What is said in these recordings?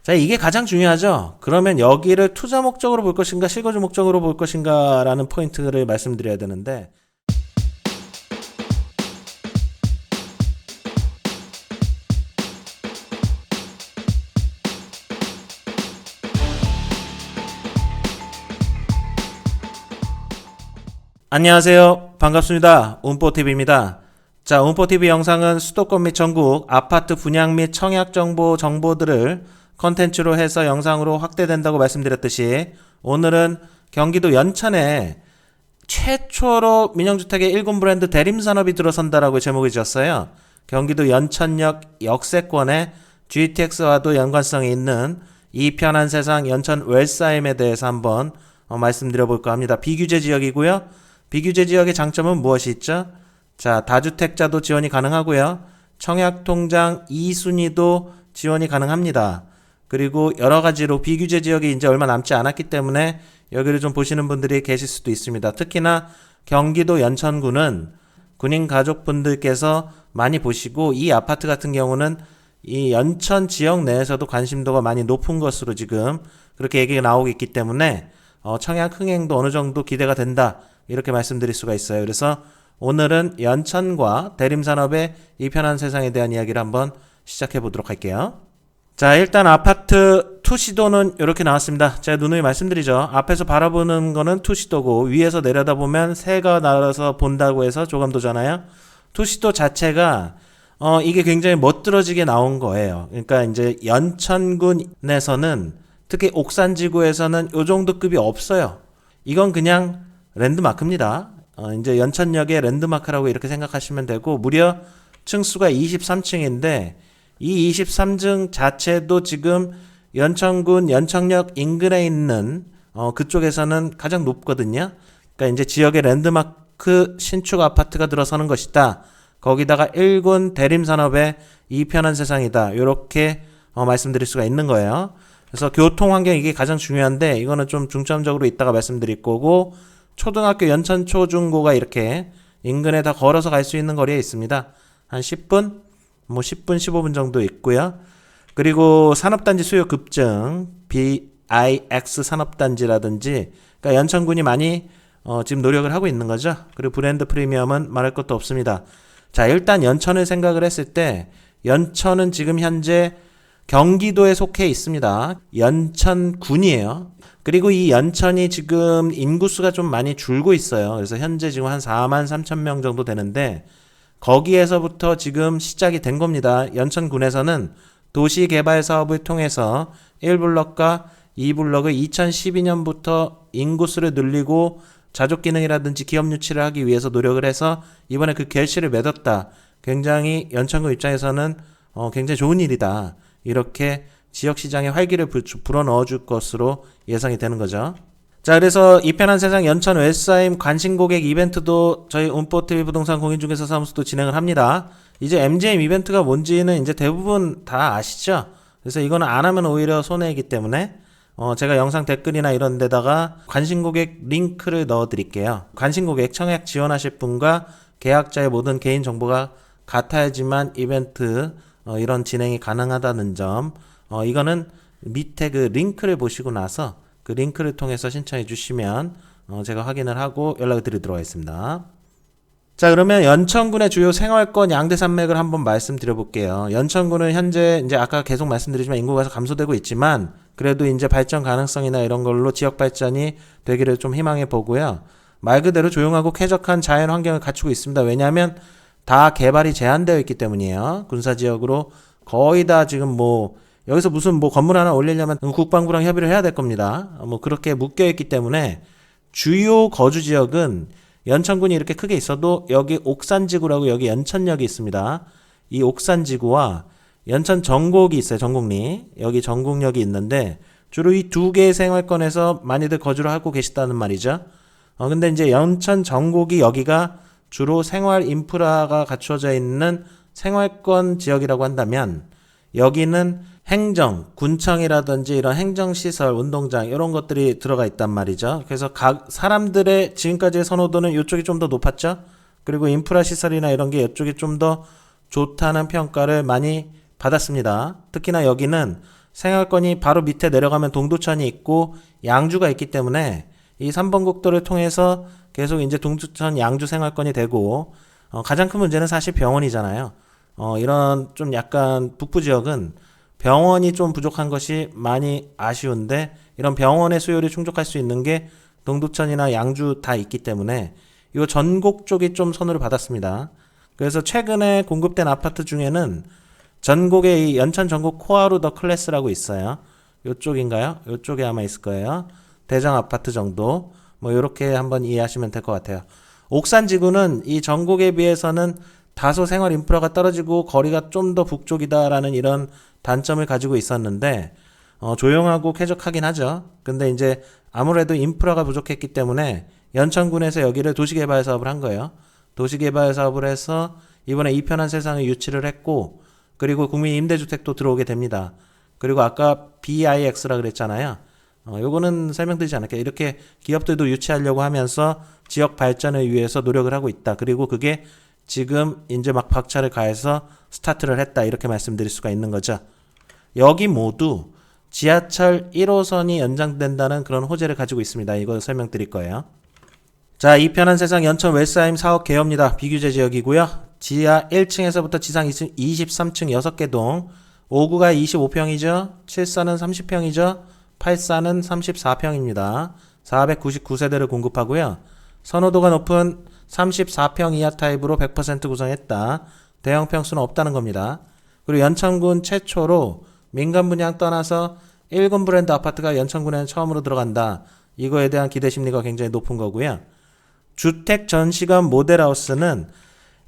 자, 이게 가장 중요하죠. 그러면 여기를 투자 목적으로 볼 것인가, 실거주 목적으로 볼 것인가라는 포인트를 말씀드려야 되는데, 안녕하세요. 반갑습니다. 운뽀TV입니다. 자, 운뽀TV 영상은 수도권 및 전국 아파트 분양 및 청약 정보들을 컨텐츠로 해서 영상으로 확대된다고 말씀드렸듯이, 오늘은 경기도 연천에 최초로 민영주택의 1군 브랜드 대림산업이 들어선다라고 제목을 지었어요. 경기도 연천역 역세권에 GTX와도 연관성이 있는 이 편한 세상 연천 웰사임에 대해서 한번 말씀드려볼까 합니다. 비규제 지역이고요. 비규제 지역의 장점은 무엇이 있죠? 자, 다주택자도 지원이 가능하고요. 청약통장 2순위도 지원이 가능합니다. 그리고 여러 가지로 비규제 지역이 이제 얼마 남지 않았기 때문에 여기를 좀 보시는 분들이 계실 수도 있습니다. 특히나 경기도 연천구는 군인 가족분들께서 많이 보시고, 이 아파트 같은 경우는 이 연천 지역 내에서도 관심도가 많이 높은 것으로 지금 그렇게 얘기가 나오고 있기 때문에 청약 흥행도 어느 정도 기대가 된다, 이렇게 말씀드릴 수가 있어요. 그래서 오늘은 연천과 대림산업의 이 편한 세상에 대한 이야기를 한번 시작해 보도록 할게요. 자, 일단 아파트 투시도는 이렇게 나왔습니다. 제가 누누이 말씀드리죠. 앞에서 바라보는 거는 투시도고, 위에서 내려다보면 새가 날아서 본다고 해서 조감도잖아요. 투시도 자체가 이게 굉장히 멋들어지게 나온 거예요. 그러니까 이제 연천군에서는, 특히 옥산지구에서는 요 정도 급이 없어요. 이건 그냥 랜드마크입니다. 이제 연천역의 랜드마크라고 이렇게 생각하시면 되고, 무려 층수가 23층인데 이 23층 자체도 지금 연천군 연천역 인근에 있는 그쪽에서는 가장 높거든요. 그러니까 이제 지역의 랜드마크 신축 아파트가 들어서는 것이다. 거기다가 1군 대림산업의 이 편한 세상이다. 이렇게 말씀드릴 수가 있는 거예요. 그래서 교통 환경, 이게 가장 중요한데, 이거는 좀 중점적으로 이따가 말씀드릴 거고, 초등학교 연천 초중고가 이렇게 인근에 다 걸어서 갈 수 있는 거리에 있습니다. 한 10분? 10분, 15분 정도 있고요. 그리고 산업단지 수요 급증, BIX 산업단지라든지, 그러니까 연천군이 많이 지금 노력을 하고 있는 거죠. 그리고 브랜드 프리미엄은 말할 것도 없습니다. 자, 일단 연천을 생각을 했을 때, 연천은 지금 현재 경기도에 속해 있습니다. 연천군이에요. 그리고 이 연천이 지금 인구수가 좀 많이 줄고 있어요. 그래서 현재 지금 한 4만 3천 명 정도 되는데, 거기에서부터 지금 시작이 된 겁니다. 연천군에서는 도시개발 사업을 통해서 1블럭과 2블럭을 2012년부터 인구수를 늘리고 자족기능이라든지 기업 유치를 하기 위해서 노력을 해서 이번에 그 결실을 맺었다. 굉장히 연천군 입장에서는 굉장히 좋은 일이다. 이렇게 지역시장에 활기를 불어넣어 줄 것으로 예상이 되는 거죠. 자, 그래서 이 편한 세상 연천 웰사임 관심고객 이벤트도 저희 운뽀TV 부동산 공인중개사 사무소도 진행을 합니다. 이제 MGM 이벤트가 뭔지는 이제 대부분 다 아시죠? 그래서 이거는 안 하면 오히려 손해이기 때문에 제가 영상 댓글이나 이런 데다가 관심고객 링크를 넣어 드릴게요. 관심고객 청약 지원하실 분과 계약자의 모든 개인 정보가 같아야지만 이벤트 이런 진행이 가능하다는 점, 이거는 밑에 그 링크를 보시고 나서 그 링크를 통해서 신청해 주시면 제가 확인을 하고 연락을 드리도록 하겠습니다. 자, 그러면 연천군의 주요 생활권 양대 산맥을 한번 말씀드려 볼게요. 연천군은 현재 이제 아까 계속 말씀드리지만 인구가 감소되고 있지만, 그래도 이제 발전 가능성이나 이런 걸로 지역 발전이 되기를 좀 희망해 보고요. 말 그대로 조용하고 쾌적한 자연 환경을 갖추고 있습니다. 왜냐하면 다 개발이 제한되어 있기 때문이에요. 군사지역으로 거의 다 지금 여기서 무슨 건물 하나 올리려면 국방부랑 협의를 해야 될 겁니다. 그렇게 묶여있기 때문에 주요 거주 지역은 연천군이 이렇게 크게 있어도 여기 옥산지구라고 여기 연천역이 있습니다. 이 옥산지구와 연천 전곡이 있어요. 전곡리. 여기 전곡역이 있는데 주로 이 두 개의 생활권에서 많이들 거주를 하고 계시다는 말이죠. 근데 이제 연천 전곡이 여기가 주로 생활 인프라가 갖춰져 있는 생활권 지역이라고 한다면, 여기는 행정, 군청이라든지 이런 행정시설, 운동장 이런 것들이 들어가 있단 말이죠. 그래서 각 사람들의 지금까지의 선호도는 이쪽이 좀 더 높았죠. 그리고 인프라 시설이나 이런 게 이쪽이 좀 더 좋다는 평가를 많이 받았습니다. 특히나 여기는 생활권이 바로 밑에 내려가면 동두천이 있고 양주가 있기 때문에 이 3번 국도를 통해서 계속 이제 동두천 양주 생활권이 되고, 가장 큰 문제는 사실 병원이잖아요. 이런 좀 약간 북부 지역은 병원이 좀 부족한 것이 많이 아쉬운데, 이런 병원의 수요를 충족할 수 있는 게 동두천이나 양주 다 있기 때문에 이 전곡 쪽이 좀 선호를 받았습니다. 그래서 최근에 공급된 아파트 중에는 전곡에 이 연천 전곡 코아루 더 클래스라고 있어요. 요쪽인가요? 요쪽에 아마 있을 거예요. 대장 아파트 정도. 뭐 요렇게 한번 이해하시면 될 것 같아요. 옥산지구는 이 전곡에 비해서는 다소 생활 인프라가 떨어지고 거리가 좀 더 북쪽이다라는 이런 단점을 가지고 있었는데, 조용하고 쾌적하긴 하죠. 근데 이제 아무래도 인프라가 부족했기 때문에 연천군에서 여기를 도시개발 사업을 한 거예요. 도시개발 사업을 해서 이번에 이편한 세상을 유치를 했고, 그리고 국민 임대주택도 들어오게 됩니다. 그리고 아까 BIX라 그랬잖아요. 요거는 설명드리지 않을게요. 이렇게 기업들도 유치하려고 하면서 지역 발전을 위해서 노력을 하고 있다. 그리고 그게 지금 이제 막 박차를 가해서 스타트를 했다. 이렇게 말씀드릴 수가 있는 거죠. 여기 모두 지하철 1호선이 연장된다는 그런 호재를 가지고 있습니다. 이거 설명드릴 거예요. 자, 이편한 세상 연천 웰스하임 사업 개요입니다. 비규제 지역이고요. 지하 1층에서부터 지상 23층 6개 동, 5구가 25평이죠. 7사는 30평이죠. 8사는 34평입니다. 499세대를 공급하고요. 선호도가 높은 34평 이하 타입으로 100% 구성했다. 대형 평수는 없다는 겁니다. 그리고 연천군 최초로 민간 분양 떠나서 1군 브랜드 아파트가 연천군에는 처음으로 들어간다. 이거에 대한 기대 심리가 굉장히 높은 거고요. 주택 전시관 모델하우스는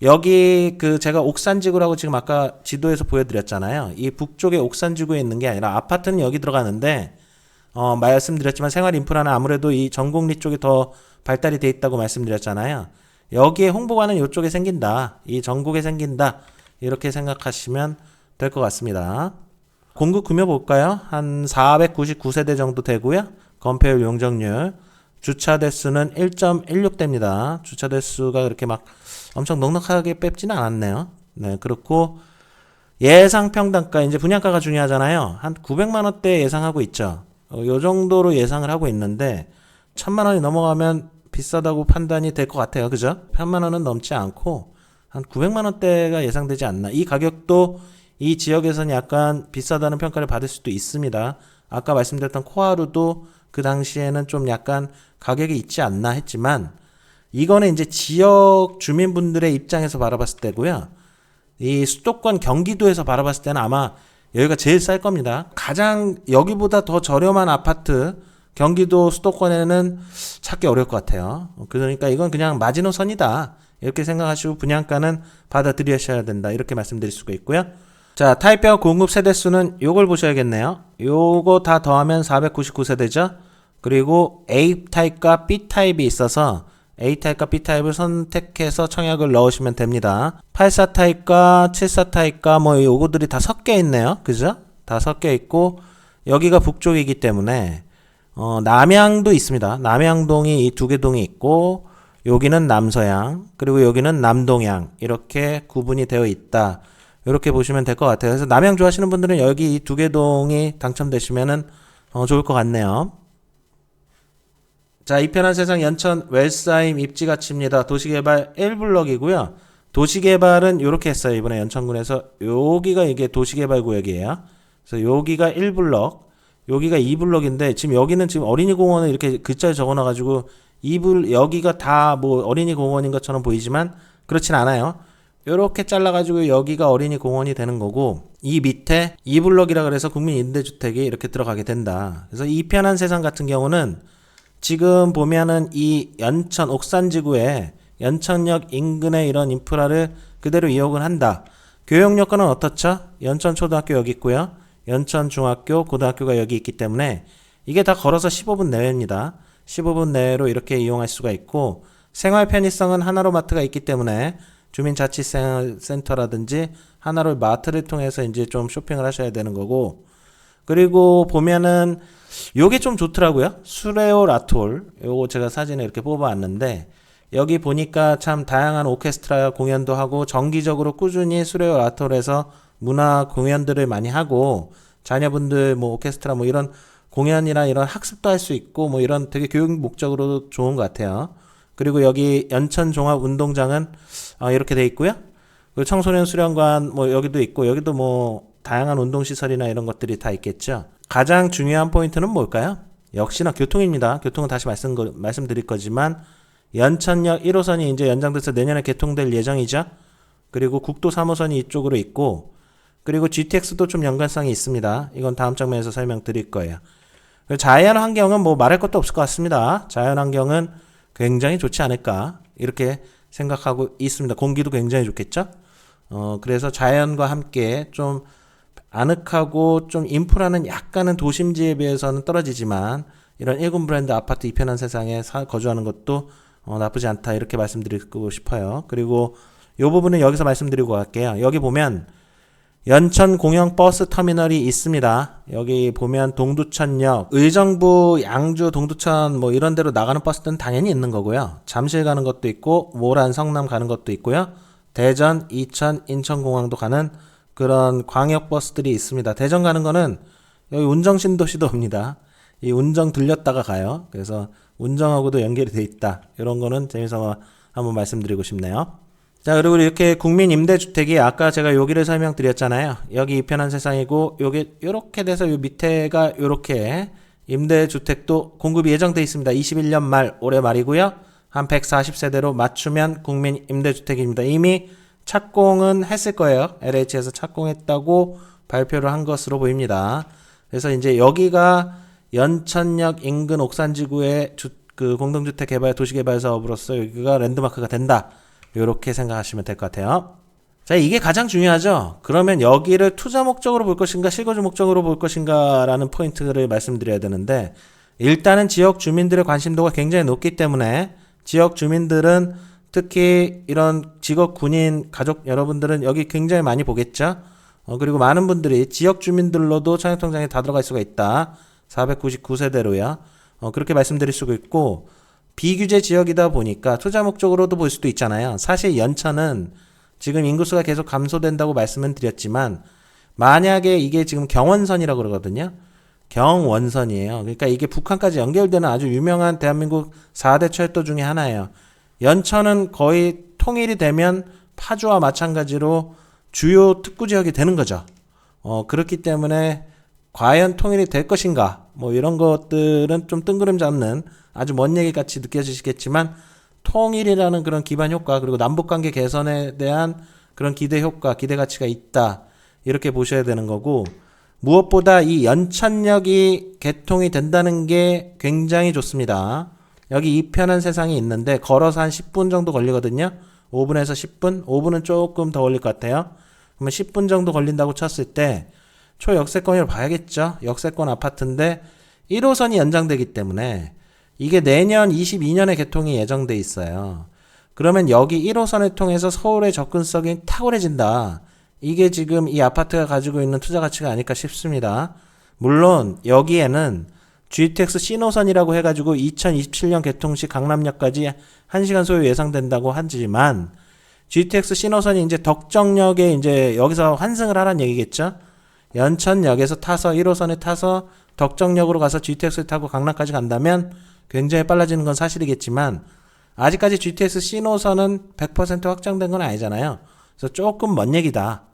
여기 제가 옥산지구라고 지금 아까 지도에서 보여드렸잖아요. 이 북쪽에 옥산지구에 있는 게 아니라 아파트는 여기 들어가는데, 말씀드렸지만 생활 인프라는 아무래도 이 전곡리 쪽이 더 발달이 돼 있다고 말씀드렸잖아요. 여기에 홍보관은 이쪽에 생긴다. 이 전곡에 생긴다. 이렇게 생각하시면 될 것 같습니다. 공급 규모 볼까요? 한 499세대 정도 되고요. 건폐율 용적률. 주차 대수는 1.16대입니다. 주차 대수가 그렇게 막 엄청 넉넉하게 뺏지는 않았네요. 네, 그렇고 예상 평당가, 이제 분양가가 중요하잖아요. 한 900만 원대 예상하고 있죠. 요 정도로 예상을 하고 있는데 1000만 원이 넘어가면 비싸다고 판단이 될 것 같아요. 그죠? 1000만 원은 넘지 않고 한 900만 원대가 예상되지 않나. 이 가격도 이 지역에서는 약간 비싸다는 평가를 받을 수도 있습니다. 아까 말씀드렸던 코하루도 그 당시에는 좀 약간 가격이 있지 않나 했지만, 이거는 이제 지역 주민분들의 입장에서 바라봤을 때고요. 이 수도권 경기도에서 바라봤을 때는 아마 여기가 제일 쌀 겁니다. 가장 여기보다 더 저렴한 아파트 경기도 수도권에는 찾기 어려울 것 같아요. 그러니까 이건 그냥 마지노선이다. 이렇게 생각하시고 분양가는 받아들이셔야 된다. 이렇게 말씀드릴 수가 있고요. 자, 타입별 공급 세대수는 요걸 보셔야겠네요. 요거 다 더하면 499세대죠. 그리고 A타입과 B타입이 있어서 A타입과 B타입을 선택해서 청약을 넣으시면 됩니다. 84타입과 74타입과 뭐 요거들이 다 섞여 있네요. 그죠? 다 섞여 있고, 여기가 북쪽이기 때문에 남양도 있습니다. 남양동이 이 두 개 동이 있고, 여기는 남서양, 그리고 여기는 남동양, 이렇게 구분이 되어 있다. 이렇게 보시면 될 것 같아요. 그래서 남양 좋아하시는 분들은 여기 이 두 개 동이 당첨되시면은 좋을 것 같네요. 자, 이편한 세상 연천 웰스하임 입지가치입니다. 도시개발 1블럭이고요. 도시개발은 이렇게 했어요. 이번에 연천군에서 여기가 이게 도시개발 구역이에요. 그래서 여기가 1블럭, 여기가 2블럭인데 지금 여기는 지금 어린이공원을 이렇게 글자를 적어놔가지고 여기가 다 뭐 어린이공원인 것처럼 보이지만 그렇진 않아요. 이렇게 잘라가지고 여기가 어린이공원이 되는 거고, 이 밑에 2블럭이라 그래서 국민임대주택이 이렇게 들어가게 된다. 그래서 이편한 세상 같은 경우는 지금 보면은 이 연천 옥산지구에 연천역 인근의 이런 인프라를 그대로 이용을 한다. 교육 여건은 어떻죠? 연천 초등학교 여기 있고요. 연천 중학교, 고등학교가 여기 있기 때문에 이게 다 걸어서 15분 내외입니다. 15분 내외로 이렇게 이용할 수가 있고, 생활 편의성은 하나로 마트가 있기 때문에 주민자치센터라든지 하나로 마트를 통해서 이제 좀 쇼핑을 하셔야 되는 거고, 그리고 보면은 요게 좀 좋더라고요. 수레오 라톨. 요거 제가 사진에 이렇게 뽑아왔는데, 여기 보니까 참 다양한 오케스트라 공연도 하고 정기적으로 꾸준히 수레오 라톨에서 문화 공연들을 많이 하고, 자녀분들 뭐 오케스트라 뭐 이런 공연이나 이런 학습도 할 수 있고 뭐 이런 되게 교육 목적으로도 좋은 것 같아요. 그리고 여기 연천 종합 운동장은 이렇게 돼 있고요. 그리고 청소년 수련관 뭐 여기도 있고 여기도 뭐 다양한 운동 시설이나 이런 것들이 다 있겠죠. 가장 중요한 포인트는 뭘까요? 역시나 교통입니다. 교통은 다시 말씀드릴 거지만 연천역 1호선이 이제 연장돼서 내년에 개통될 예정이죠. 그리고 국도 3호선이 이쪽으로 있고 그리고 GTX도 좀 연관성이 있습니다. 이건 다음 장면에서 설명드릴 거예요. 자연 환경은 뭐 말할 것도 없을 것 같습니다. 자연 환경은 굉장히 좋지 않을까 이렇게 생각하고 있습니다. 공기도 굉장히 좋겠죠. 그래서 자연과 함께 좀 아늑하고 좀 인프라는 약간은 도심지에 비해서는 떨어지지만 이런 1군 브랜드 아파트 이편한 세상에 거주하는 것도 나쁘지 않다 이렇게 말씀드리고 싶어요. 그리고 이 부분은 여기서 말씀드리고 갈게요. 여기 보면 연천 공영 버스 터미널이 있습니다. 여기 보면 동두천역, 의정부, 양주, 동두천 뭐 이런 데로 나가는 버스들은 당연히 있는 거고요. 잠실 가는 것도 있고 모란, 성남 가는 것도 있고요. 대전, 이천, 인천공항도 가는 그런 광역버스들이 있습니다. 대전 가는 거는 여기 운정신도시도 옵니다. 이 운정 들렸다가 가요. 그래서 운정하고도 연결이 돼 있다. 이런 거는 재미삼아 한번 말씀드리고 싶네요. 자, 그리고 이렇게 국민 임대주택이 아까 제가 여기를 설명드렸잖아요. 여기 이편한 세상이고 여기 이렇게 돼서 요 밑에가 이렇게 임대주택도 공급이 예정돼 있습니다. 21년 말 올해 말이고요. 한 140세대로 맞추면 국민 임대주택입니다. 이미 착공은 했을 거예요. LH에서 착공했다고 발표를 한 것으로 보입니다. 그래서 이제 여기가 연천역 인근 옥산지구의 그 공동주택 개발 도시개발 사업으로서 여기가 랜드마크가 된다. 이렇게 생각하시면 될 것 같아요. 자, 이게 가장 중요하죠. 그러면 여기를 투자 목적으로 볼 것인가 실거주 목적으로 볼 것인가 라는 포인트를 말씀드려야 되는데 일단은 지역 주민들의 관심도가 굉장히 높기 때문에 지역 주민들은 특히 이런 직업 군인 가족 여러분들은 여기 굉장히 많이 보겠죠. 그리고 많은 분들이 지역 주민들로도 청약통장에 다 들어갈 수가 있다. 499세대로요. 그렇게 말씀드릴 수가 있고 비규제 지역이다 보니까 투자 목적으로도 볼 수도 있잖아요. 사실 연천은 지금 인구수가 계속 감소된다고 말씀은 드렸지만 만약에 이게 지금 경원선이라고 그러거든요. 경원선이에요. 그러니까 이게 북한까지 연결되는 아주 유명한 대한민국 4대 철도 중에 하나예요. 연천은 거의 통일이 되면 파주와 마찬가지로 주요 특구 지역이 되는 거죠. 그렇기 때문에 과연 통일이 될 것인가 뭐 이런 것들은 좀 뜬구름 잡는 아주 먼 얘기 같이 느껴지시겠지만 통일이라는 그런 기반 효과 그리고 남북관계 개선에 대한 그런 기대 효과 기대 가치가 있다 이렇게 보셔야 되는 거고 무엇보다 이 연천역이 개통이 된다는 게 굉장히 좋습니다. 여기 이편한 세상이 있는데 걸어서 한 10분 정도 걸리거든요. 5분에서 10분? 5분은 조금 더 걸릴 것 같아요. 그러면 10분 정도 걸린다고 쳤을 때 초역세권으로 봐야겠죠. 역세권 아파트인데 1호선이 연장되기 때문에 이게 내년 22년에 개통이 예정돼 있어요. 그러면 여기 1호선을 통해서 서울의 접근성이 탁월해진다. 이게 지금 이 아파트가 가지고 있는 투자 가치가 아닐까 싶습니다. 물론 여기에는 GTX 신호선이라고 해가지고 2027년 개통 시 강남역까지 1시간 소요 예상된다고 하지만 GTX 신호선이 이제 덕정역에 이제 여기서 환승을 하라는 얘기겠죠. 연천역에서 타서 1호선에 타서 덕정역으로 가서 GTX를 타고 강남까지 간다면 굉장히 빨라지는 건 사실이겠지만 아직까지 GTX 신호선은 100% 확정된 건 아니잖아요. 그래서 조금 먼 얘기다.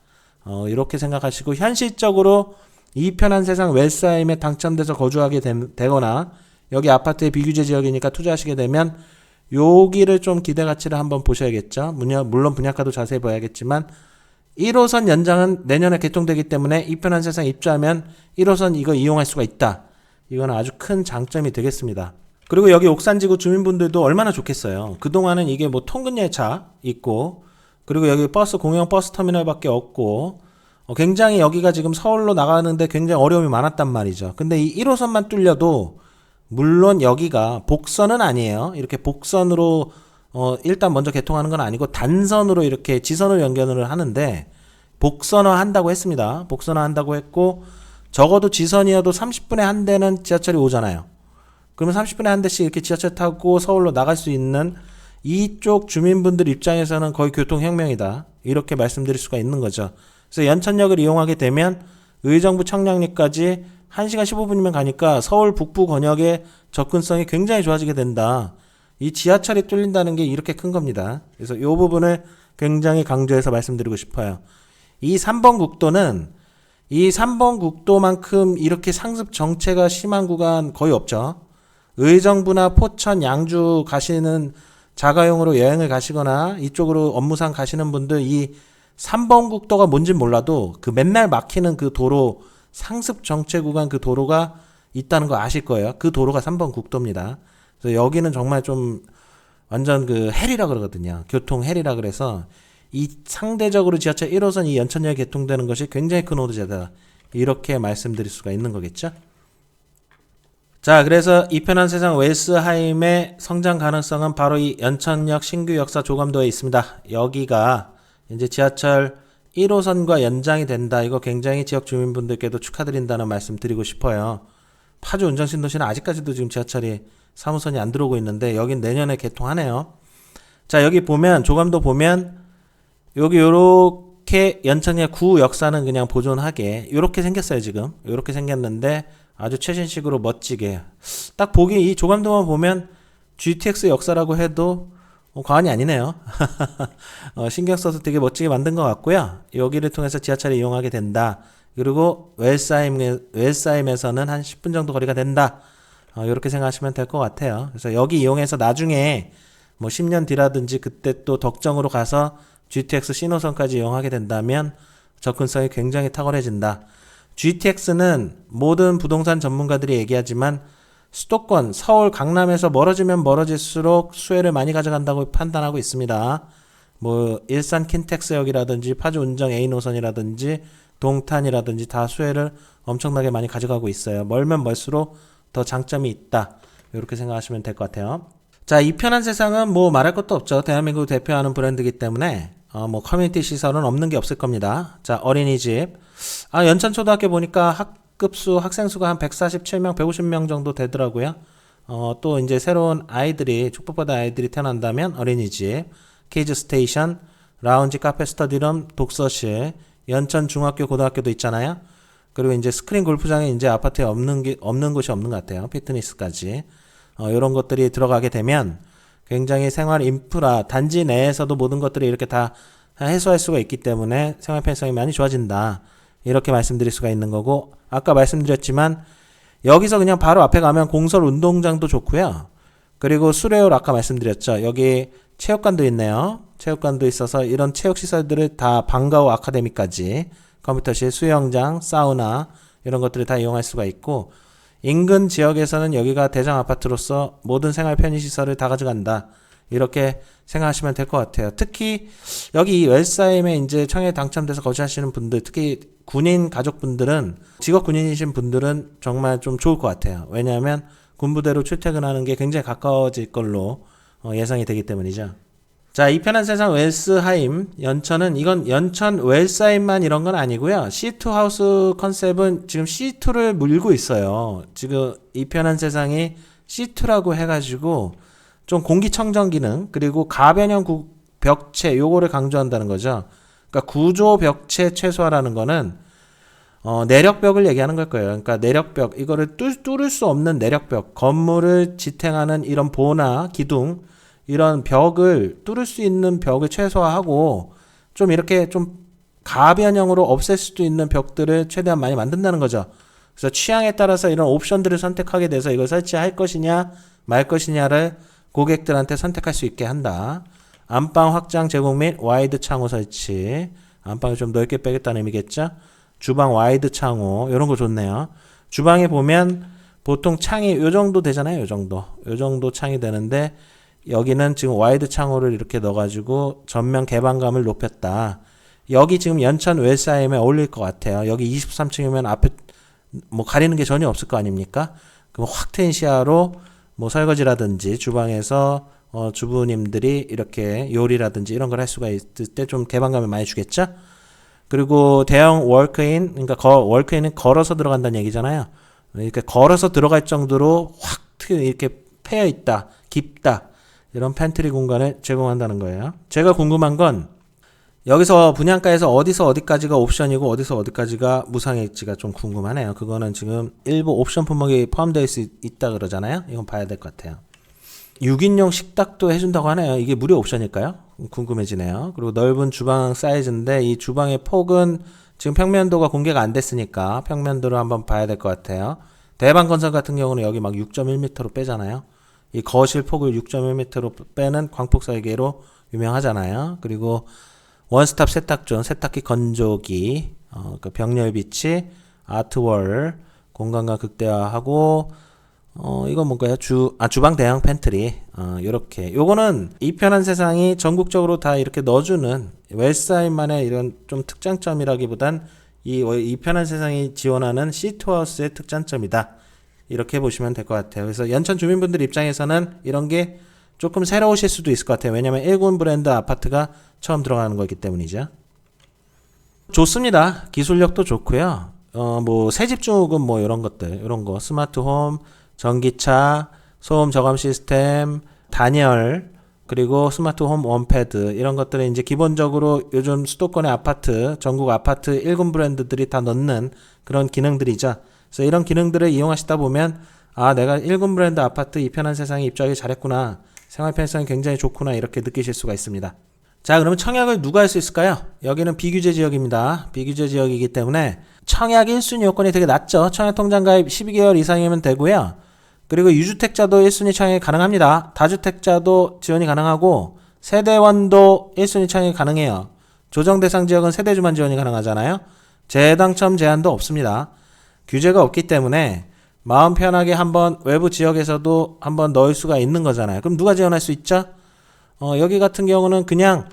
이렇게 생각하시고 현실적으로 이 편한 세상 웰사임에 당첨돼서 거주하게 되거나 여기 아파트의 비규제 지역이니까 투자하시게 되면 여기를 좀 기대 가치를 한번 보셔야겠죠. 물론 분양가도 자세히 봐야겠지만 1호선 연장은 내년에 개통되기 때문에 이 편한 세상 입주하면 1호선 이거 이용할 수가 있다. 이건 아주 큰 장점이 되겠습니다. 그리고 여기 옥산지구 주민분들도 얼마나 좋겠어요. 그동안은 이게 뭐 통근열차 있고 그리고 여기 공영 버스 터미널밖에 없고 굉장히 여기가 지금 서울로 나가는데 굉장히 어려움이 많았단 말이죠. 근데 이 1호선만 뚫려도 물론 여기가 복선은 아니에요. 이렇게 복선으로 일단 먼저 개통하는 건 아니고 단선으로 이렇게 지선으로 연결을 하는데 복선화 한다고 했습니다. 복선화 한다고 했고 적어도 지선이어도 30분에 한 대는 지하철이 오잖아요. 그러면 30분에 한 대씩 이렇게 지하철 타고 서울로 나갈 수 있는 이쪽 주민분들 입장에서는 거의 교통혁명이다. 이렇게 말씀드릴 수가 있는 거죠. 그래서 연천역을 이용하게 되면 의정부 청량리까지 1시간 15분이면 가니까 서울 북부 권역의 접근성이 굉장히 좋아지게 된다. 이 지하철이 뚫린다는 게 이렇게 큰 겁니다. 그래서 이 부분을 굉장히 강조해서 말씀드리고 싶어요. 이 3번 국도는 이 3번 국도만큼 이렇게 상습 정체가 심한 구간 거의 없죠. 의정부나 포천, 양주 가시는 자가용으로 여행을 가시거나 이쪽으로 업무상 가시는 분들 이 3번 국도가 뭔진 몰라도 그 맨날 막히는 그 도로 상습 정체 구간 그 도로가 있다는 거 아실 거예요. 그 도로가 3번 국도입니다. 그래서 여기는 정말 좀 완전 그 헬이라 그러거든요. 교통 헬이라 그래서 이 상대적으로 지하철 1호선 이 연천역에 개통되는 것이 굉장히 큰 호재다. 이렇게 말씀드릴 수가 있는 거겠죠. 자, 그래서 이 편한 세상 웰스하임의 성장 가능성은 바로 이 연천역 신규 역사 조감도에 있습니다. 여기가 이제 지하철 1호선과 연장이 된다. 이거 굉장히 지역 주민분들께도 축하드린다는 말씀 드리고 싶어요. 파주 운정신도시는 아직까지도 지금 지하철이 3호선이 안 들어오고 있는데 여긴 내년에 개통하네요. 자, 여기 보면 조감도 보면 여기 요렇게 연천역 구 역사는 그냥 보존하게 요렇게 생겼어요. 지금 요렇게 생겼는데 아주 최신식으로 멋지게 딱 보기 이 조감도만 보면 GTX 역사라고 해도 과언이 아니네요. 신경 써서 되게 멋지게 만든 것 같고요. 여기를 통해서 지하철을 이용하게 된다. 그리고 웰스하임에서는 한 10분 정도 거리가 된다. 이렇게 생각하시면 될 것 같아요. 그래서 여기 이용해서 나중에 뭐 10년 뒤라든지 그때 또 덕정으로 가서 GTX 신호선까지 이용하게 된다면 접근성이 굉장히 탁월해진다. GTX는 모든 부동산 전문가들이 얘기하지만 수도권, 서울, 강남에서 멀어지면 멀어질수록 수혜를 많이 가져간다고 판단하고 있습니다. 뭐 일산 킨텍스역이라든지 파주 운정 A노선이라든지 동탄이라든지 다 수혜를 엄청나게 많이 가져가고 있어요. 멀면 멀수록 더 장점이 있다. 이렇게 생각하시면 될 것 같아요. 자, 이 편한 세상은 뭐 말할 것도 없죠. 대한민국을 대표하는 브랜드이기 때문에 뭐 커뮤니티 시설은 없는 게 없을 겁니다. 자, 어린이집. 연천초등학교 보니까 학급수 학생수가 한 147명, 150명 정도 되더라고요. 또 이제 새로운 아이들이 축복받은 아이들이 태어난다면 어린이집, 키즈 스테이션, 라운지, 카페, 스터디룸, 독서실, 연천 중학교, 고등학교도 있잖아요. 그리고 이제 스크린 골프장에 이제 아파트에 없는 곳이 없는 것 같아요. 피트니스까지. 이런 것들이 들어가게 되면 굉장히 생활 인프라, 단지 내에서도 모든 것들이 이렇게 다 해소할 수가 있기 때문에 생활 편의성이 많이 좋아진다. 이렇게 말씀드릴 수가 있는 거고, 아까 말씀드렸지만 여기서 그냥 바로 앞에 가면 공설 운동장도 좋고요. 그리고 수레올 아까 말씀드렸죠. 여기 체육관도 있네요. 체육관도 있어서 이런 체육시설들을 다 방과후 아카데미까지 컴퓨터실, 수영장, 사우나 이런 것들을 다 이용할 수가 있고, 인근 지역에서는 여기가 대장 아파트로서 모든 생활 편의시설을 다 가져간다. 이렇게 생각하시면 될 것 같아요. 특히 여기 웰스하임에 이제 청약에 당첨돼서 거주하시는 분들, 특히 군인 가족분들은, 직업 군인이신 분들은 정말 좀 좋을 것 같아요. 왜냐하면 군부대로 출퇴근하는 게 굉장히 가까워질 걸로 예상이 되기 때문이죠. 자, 이 편한 세상 웰스하임 연천은, 이건 연천 웰스하임만 이런 건 아니고요. C2 하우스 컨셉은 지금 C2를 물고 있어요. 지금 이 편한 세상이 C2라고 해가지고 좀 공기청정 기능, 그리고 가변형 벽체 요거를 강조한다는 거죠. 그러니까 구조 벽체 최소화라는 거는 내력벽을 얘기하는 걸 거예요. 그러니까 내력벽, 이거를 뚫을 수 없는 내력벽, 건물을 지탱하는 이런 보나 기둥, 이런 벽을 뚫을 수 있는 벽을 최소화하고 좀 이렇게 좀 가변형으로 없앨 수도 있는 벽들을 최대한 많이 만든다는 거죠. 그래서 취향에 따라서 이런 옵션들을 선택하게 돼서 이걸 설치할 것이냐 말 것이냐를 고객들한테 선택할 수 있게 한다. 안방 확장 제공 및 와이드 창호 설치. 안방을 좀 넓게 빼겠다는 의미겠죠. 주방 와이드 창호, 이런 거 좋네요. 주방에 보면 보통 창이 요 정도 되잖아요. 요 정도 창이 되는데 여기는 지금 와이드 창호를 이렇게 넣어가지고 전면 개방감을 높였다. 여기 지금 연천 웰스하임에 어울릴 것 같아요. 여기 23층이면 앞에 뭐 가리는 게 전혀 없을 거 아닙니까? 그럼 확 트인 시야로 뭐 설거지라든지 주방에서 주부님들이 이렇게 요리라든지 이런 걸 할 수가 있을 때 좀 개방감을 많이 주겠죠? 그리고 대형 워크인, 그러니까 워크인은 걸어서 들어간다는 얘기잖아요. 이렇게 걸어서 들어갈 정도로 확 이렇게 패여 있다, 깊다, 이런 팬트리 공간을 제공한다는 거예요. 제가 궁금한 건 여기서 분양가에서 어디서 어디까지가 옵션이고 어디서 어디까지가 무상일지가 좀 궁금하네요. 그거는 지금 일부 옵션 품목이 포함되어 있다 그러잖아요. 이건 봐야 될 것 같아요. 6인용 식탁도 해준다고 하네요. 이게 무료 옵션일까요? 궁금해지네요. 그리고 넓은 주방 사이즈인데 이 주방의 폭은 지금 평면도가 공개가 안 됐으니까 평면도를 한번 봐야 될 것 같아요. 대방건설 같은 경우는 여기 막 6.1m로 빼잖아요. 이 거실 폭을 6.1m로 빼는 광폭 설계로 유명하잖아요. 그리고 원스톱 세탁존, 세탁기 건조기, 그 병렬 비치, 아트월, 공간과 극대화하고, 이건 뭔가요? 주방 대형 팬트리. 요렇게. 요거는 이 편한 세상이 전국적으로 다 이렇게 넣어주는 웰사인만의 이런 좀 특장점이라기보단 이 편한 세상이 지원하는 시트하우스의 특장점이다. 이렇게 보시면 될 것 같아요. 그래서 연천 주민분들 입장에서는 이런 게 조금 새로우실 수도 있을 것 같아요. 왜냐면 1군 브랜드 아파트가 처음 들어가는 거기 때문이죠. 좋습니다. 기술력도 좋고요. 뭐 새집중후금 뭐 이런 것들, 이런 거 스마트홈, 전기차, 소음 저감 시스템, 단열, 그리고 스마트홈 원패드 이런 것들은 이제 기본적으로 요즘 수도권의 아파트, 전국 아파트 1군 브랜드들이 다 넣는 그런 기능들이죠. 그래서 이런 기능들을 이용하시다 보면 아, 내가 1군 브랜드 아파트 이 편한 세상에 입주하기 잘했구나. 생활 편의성이 굉장히 좋구나. 이렇게 느끼실 수가 있습니다. 자, 그러면 청약을 누가 할 수 있을까요? 여기는 비규제 지역입니다. 비규제 지역이기 때문에 청약 1순위 요건이 되게 낮죠. 청약 통장 가입 12개월 이상이면 되고요. 그리고 유주택자도 1순위 청약이 가능합니다. 다주택자도 지원이 가능하고 세대원도 1순위 청약이 가능해요. 조정 대상 지역은 세대주만 지원이 가능하잖아요. 재당첨 제한도 없습니다. 규제가 없기 때문에 마음 편하게 한번 외부 지역에서도 한번 넣을 수가 있는 거잖아요. 그럼 누가 지원할 수 있죠? 여기 같은 경우는 그냥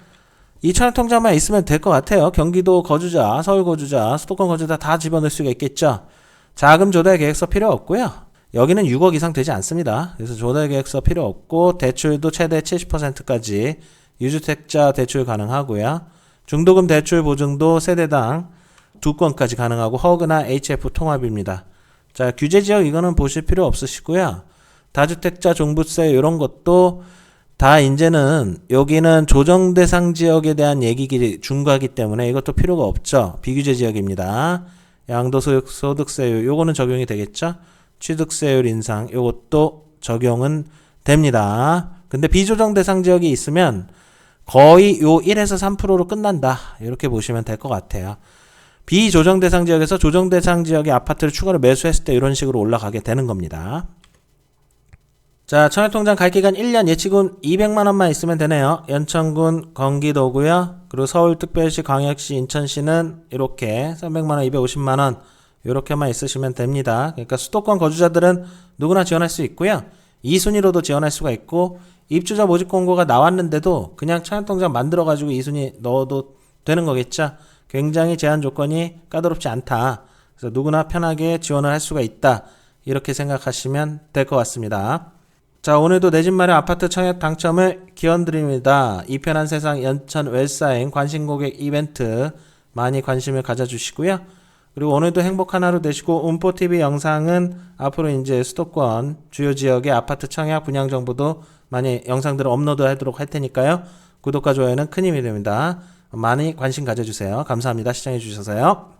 이 청약통장만 있으면 될 것 같아요. 경기도 거주자, 서울 거주자, 수도권 거주자 다 집어넣을 수가 있겠죠. 자금 조달 계획서 필요 없고요. 여기는 6억 이상 되지 않습니다. 그래서 조달 계획서 필요 없고 대출도 최대 70%까지 유주택자 대출 가능하고요. 중도금 대출 보증도 세대당 2건까지 가능하고 허그나 HF 통합입니다. 자, 규제지역 이거는 보실 필요 없으시고요. 다주택자 종부세 이런 것도 다 이제는 여기는 조정 대상 지역에 대한 얘기기 중과하기 때문에 이것도 필요가 없죠. 비규제 지역입니다. 양도소득 소득세율 요거는 적용이 되겠죠. 취득세율 인상 요것도 적용은 됩니다. 근데 비조정 대상 지역이 있으면 거의 요 1에서 3%로 끝난다. 이렇게 보시면 될 것 같아요. 비조정 대상 지역에서 조정 대상 지역의 아파트를 추가로 매수했을 때 이런 식으로 올라가게 되는 겁니다. 자, 청약통장 가입기간 1년 예치금 200만원만 있으면 되네요. 연천군 경기도고요. 그리고 서울특별시, 광역시, 인천시는 이렇게 300만원, 250만원 이렇게만 있으시면 됩니다. 그러니까 수도권 거주자들은 누구나 지원할 수 있고요. 2순위로도 지원할 수가 있고 입주자 모집 공고가 나왔는데도 그냥 청약통장 만들어가지고 2순위 넣어도 되는 거겠죠. 굉장히 제한 조건이 까다롭지 않다. 그래서 누구나 편하게 지원을 할 수가 있다. 이렇게 생각하시면 될 것 같습니다. 자, 오늘도 내 집 마련 아파트 청약 당첨을 기원드립니다. 이 편한 세상 연천 웰사인 관심 고객 이벤트 많이 관심을 가져주시고요. 그리고 오늘도 행복한 하루 되시고 운포TV 영상은 앞으로 이제 수도권 주요 지역의 아파트 청약 분양 정보도 많이 영상들을 업로드하도록 할 테니까요. 구독과 좋아요는 큰 힘이 됩니다. 많이 관심 가져주세요. 감사합니다. 시청해주셔서요.